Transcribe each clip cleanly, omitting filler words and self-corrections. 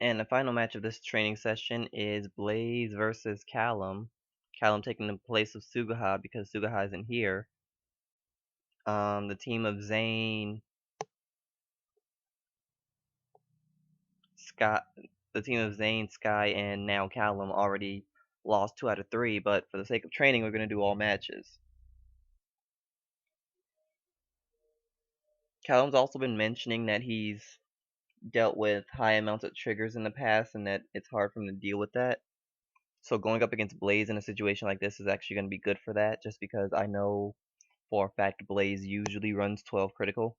And the final match of this training session is Blaze versus Callum. Callum taking the place of Sugaha because Sugaha isn't here. The team of Zane, Scott, the team of Zane, Sky, and now Callum already lost 2 out of 3, but for the sake of training, we're going to do all matches. Callum's also been mentioning that he's dealt with high amounts of triggers in the past and that it's hard for him to deal with that. So going up against Blaze in a situation like this is actually going to be good for that, just because I know for a fact Blaze usually runs 12 critical.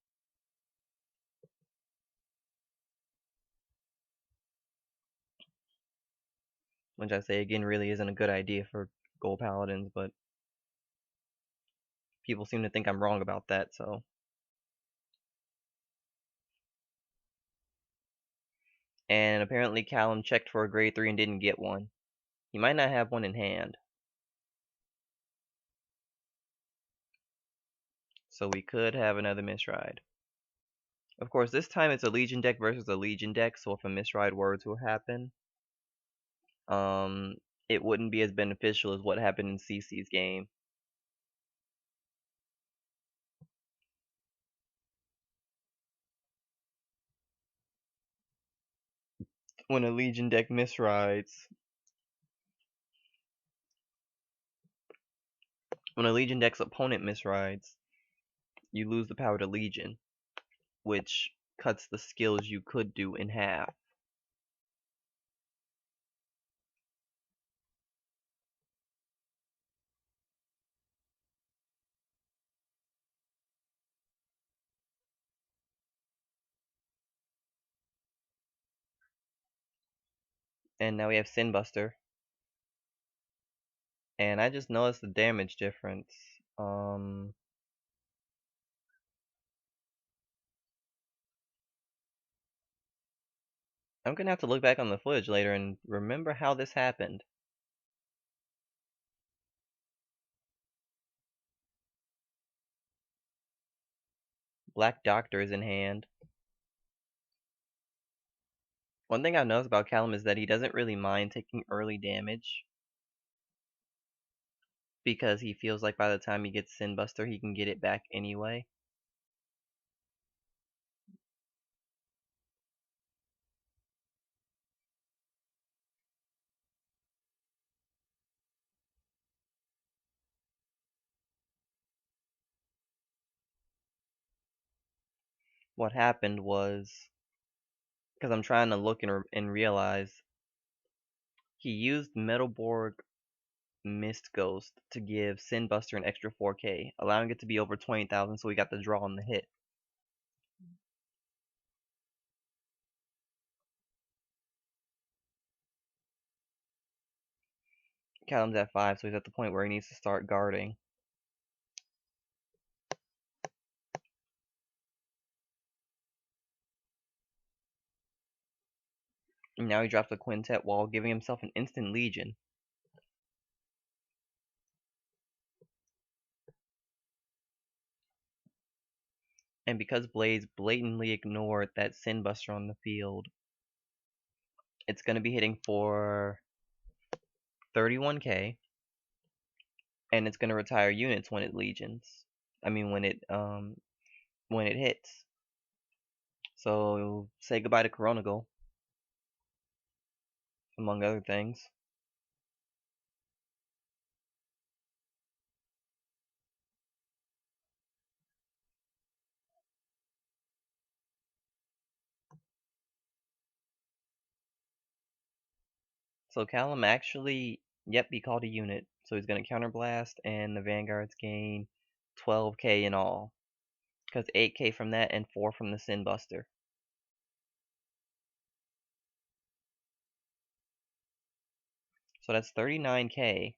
Which I say again really isn't a good idea for gold paladins, but people seem to think I'm wrong about that, so. And apparently Callum checked for a grade 3 and didn't get one. He might not have one in hand. So we could have another misride. Of course, this time it's a Legion deck versus a Legion deck, so if a misride were to happen, it wouldn't be as beneficial as what happened in CC's game. When a Legion deck misrides, when a Legion deck's opponent misrides, you lose the power to Legion, which cuts the skills you could do in half. And now we have Sinbuster. And I just noticed the damage difference. I'm gonna have to look back on the footage later and remember how this happened. Black Doctor is in hand. One thing I've noticed about Callum is that he doesn't really mind taking early damage, because he feels like by the time he gets Sinbuster, he can get it back anyway. What happened was, because I'm trying to look and realize, he used Metalborg Mist Ghost to give Sinbuster an extra 4k, allowing it to be over 20,000, so he got the draw on the hit. Callum's at 5, so he's at the point where he needs to start guarding. And now he drops a Quintet while giving himself an instant Legion. And because Blaze blatantly ignored that Sinbuster on the field, it's going to be hitting for 31k, and it's going to retire units when it legions. I mean when it hits. So say goodbye to Coronagle, among other things. So Callum actually, yep, he called a unit. So he's going to counterblast, and the Vanguards gain 12k in all. Because 8k from that and 4 from the Sinbuster. So that's 39k.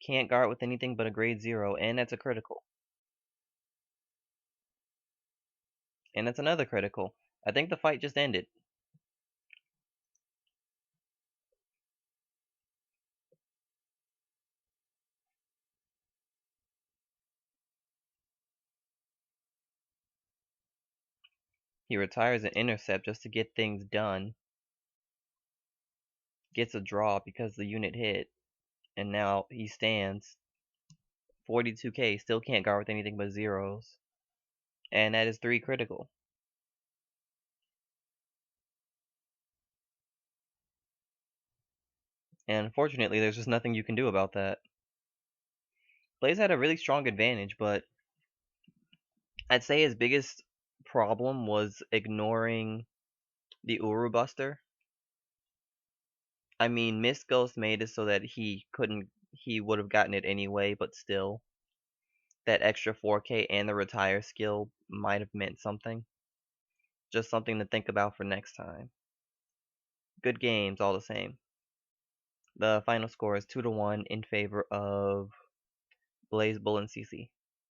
Can't guard with anything but a grade 0, and that's a critical. And that's another critical. I think the fight just ended. He retires an intercept just to get things done. Gets a draw because the unit hit. And now he stands 42k, still can't guard with anything but zeros. And that is 3 critical. And unfortunately, there's just nothing you can do about that. Blaze had a really strong advantage, but I'd say his biggest problem was ignoring the Uru Buster. I mean, Mist Ghost made it so that he would have gotten it anyway, but still, that extra 4k and the retire skill might have meant something. Just something to think about for next time. Good games all the same. The final score is 2-1 in favor of Blaze Bull and CC.